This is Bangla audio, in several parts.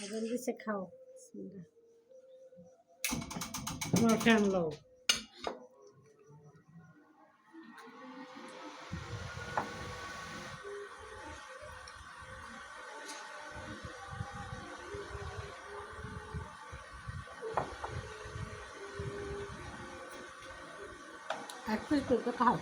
जल्दी से खाओ। नो टाइम लो। एक पीस करके खाओ।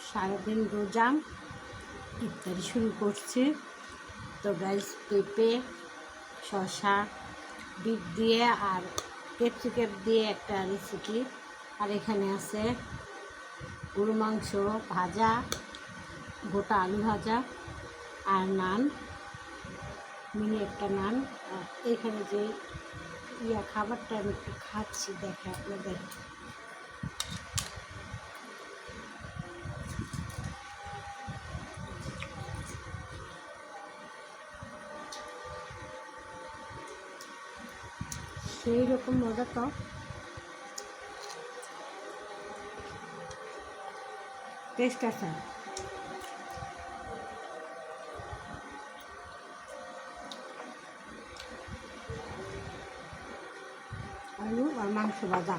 সারাদিন রোজা, ইফতারি শুরু করছি। তো গাইস, পেঁপে, শসা, বিট দিয়ে আর ক্যাপসিকাম দিয়ে একটা রেসিপি। আর এখানে আছে গরু মাংস ভাজা, গোটা আলু ভাজা আর নান, মিনি একটা নান। আর এখানে যে খাবারটা আমি একটু খাচ্ছি, দেখে আপনাদের। সেই রকম মজা তো টেস্ট আছে। আলু আর মাংস ভাজা।